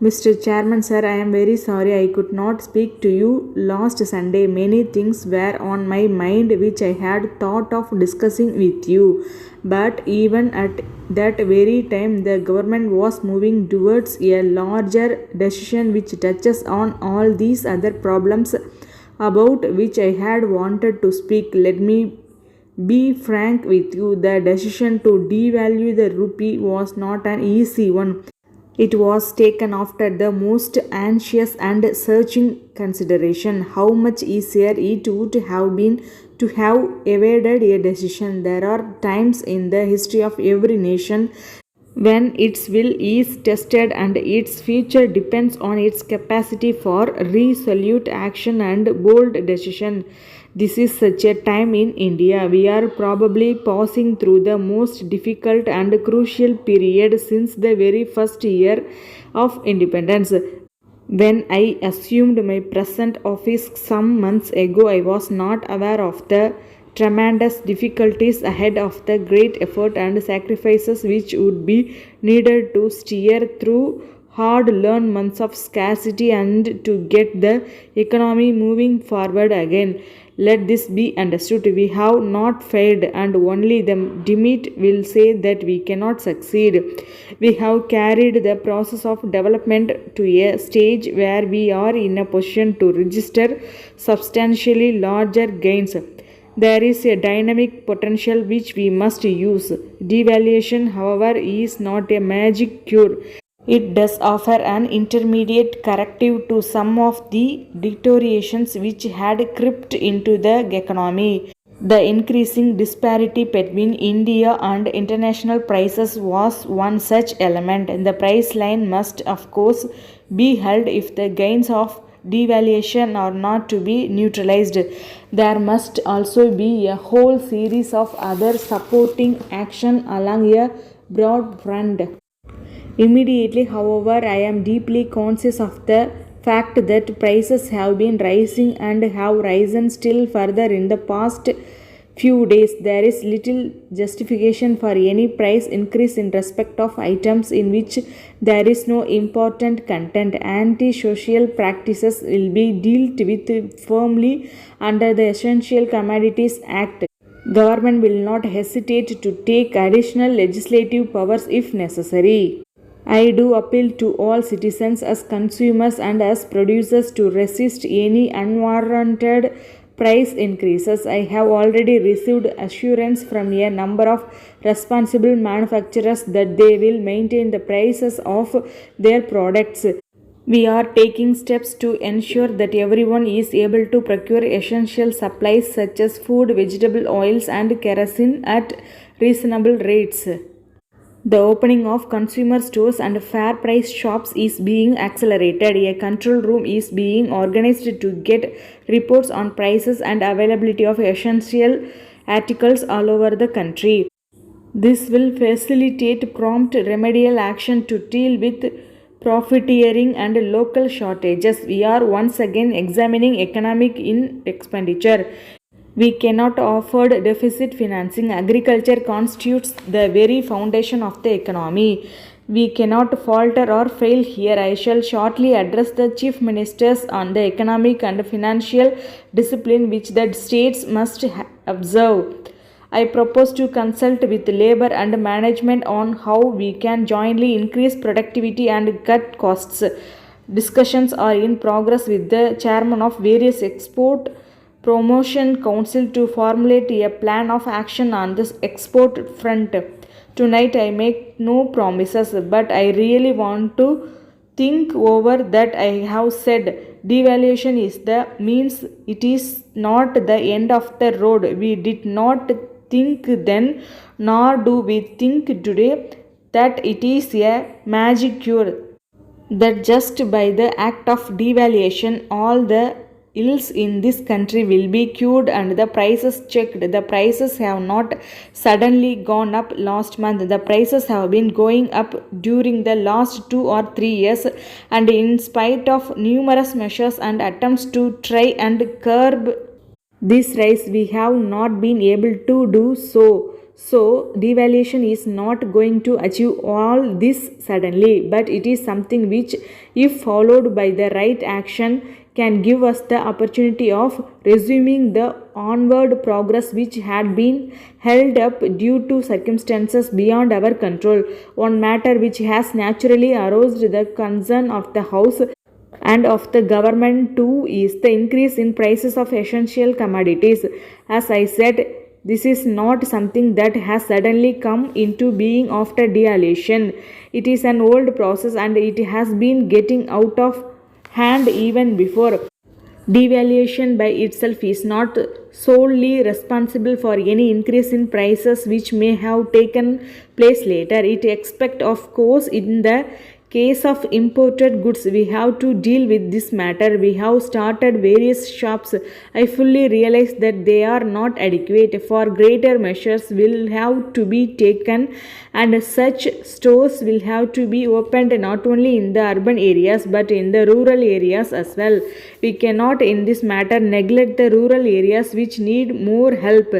Mr. Chairman, sir, I am very sorry I could not speak to you last Sunday. Many things were on my mind which I had thought of discussing with you. But even at that very time, the government was moving towards a larger decision which touches on all these other problems about which I had wanted to speak. Let me be frank with you. The decision to devalue the rupee was not an easy one. It was taken after the most anxious and searching consideration. How much easier it would have been to have evaded a decision. There are times in the history of every nation when its will is tested and its future depends on its capacity for resolute action and bold decision. This is such a time in India. We are probably passing through the most difficult and crucial period since the very first year of independence. When I assumed my present office some months ago, I was not aware of the tremendous difficulties ahead of the great effort and sacrifices which would be needed to steer through hard learned months of scarcity and to get the economy moving forward again. Let this be understood. We have not failed, and only the demit will say that we cannot succeed. We have carried the process of development to a stage where we are in a position to register substantially larger gains. There is a dynamic potential which we must use. Devaluation, however, is not a magic cure. It does offer an intermediate corrective to some of the deteriorations which had crept into the economy. The increasing disparity between India and international prices was one such element. The price line must, of course, be held if the gains of devaluation are not to be neutralized. There must also be a whole series of other supporting action along a broad front. Immediately, however, I am deeply conscious of the fact that prices have been rising and have risen still further in the past few days. There is little justification for any price increase in respect of items in which there is no important content. Anti-social practices will be dealt with firmly under the Essential Commodities Act. Government will not hesitate to take additional legislative powers if necessary. I do appeal to all citizens as consumers and as producers to resist any unwarranted price increases. I have already received assurance from a number of responsible manufacturers that they will maintain the prices of their products. We are taking steps to ensure that everyone is able to procure essential supplies such as food, vegetable oils, and kerosene at reasonable rates. The opening of consumer stores and fair price shops is being accelerated. A control room is being organized to get reports on prices and availability of essential articles all over the country. This will facilitate prompt remedial action to deal with profiteering and local shortages. We are once again examining economic expenditure. We cannot afford deficit financing. Agriculture constitutes the very foundation of the economy. We cannot falter or fail here. I shall shortly address the chief ministers on the economic and financial discipline which the states must observe. I propose to consult with labor and management on how we can jointly increase productivity and cut costs. Discussions are in progress with the chairman of various export promotion council to formulate a plan of action on this export front. Tonight I make no promises, but I really want to think over that I have said. Devaluation is the means, it is not the end of the road. We did not think then, nor do we think today, that it is a magic cure, that just by the act of devaluation all the ills in this country will be cured and the prices checked. The prices have not suddenly gone up last month. The prices have been going up during the last 2 or 3 years, and in spite of numerous measures and attempts to try and curb this rise, we have not been able to do so. So, devaluation is not going to achieve all this suddenly, but it is something which, if followed by the right action, can give us the opportunity of resuming the onward progress which had been held up due to circumstances beyond our control. One matter which has naturally aroused the concern of the House and of the government too is the increase in prices of essential commodities. As I said, this is not something that has suddenly come into being after devaluation. It is an old process and it has been getting out of hand even before. Devaluation by itself is not solely responsible for any increase in prices which may have taken place later. It expect, of course, in the case of imported goods we have to deal with this matter. We have started various shops. I fully realize that they are not adequate. For greater measures will have to be taken, and such stores will have to be opened not only in the urban areas but in the rural areas as well. We cannot in this matter neglect the rural areas which need more help.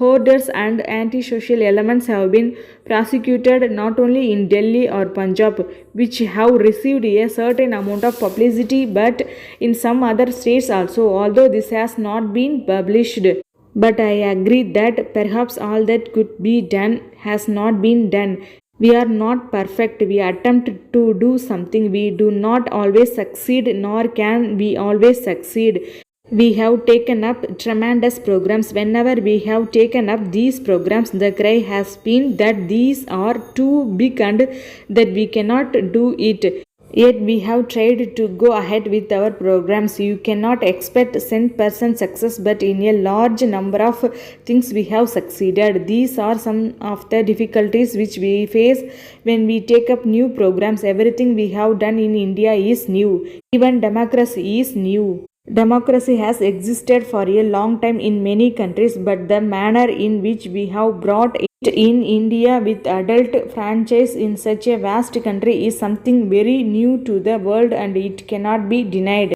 Hoarders and antisocial elements have been prosecuted not only in Delhi or Punjab, which have received a certain amount of publicity, but in some other states also, although this has not been published. But I agree that perhaps all that could be done has not been done. We are not perfect. We attempt to do something. We do not always succeed, nor can we always succeed. We have taken up tremendous programs. Whenever we have taken up these programs, the cry has been that these are too big and that we cannot do it. Yet we have tried to go ahead with our programs. You cannot expect 100% success, but in a large number of things we have succeeded. These are some of the difficulties which we face when we take up new programs. Everything we have done in India is new. Even democracy is new. Democracy has existed for a long time in many countries, but the manner in which we have brought it in India with adult franchise in such a vast country is something very new to the world and it cannot be denied.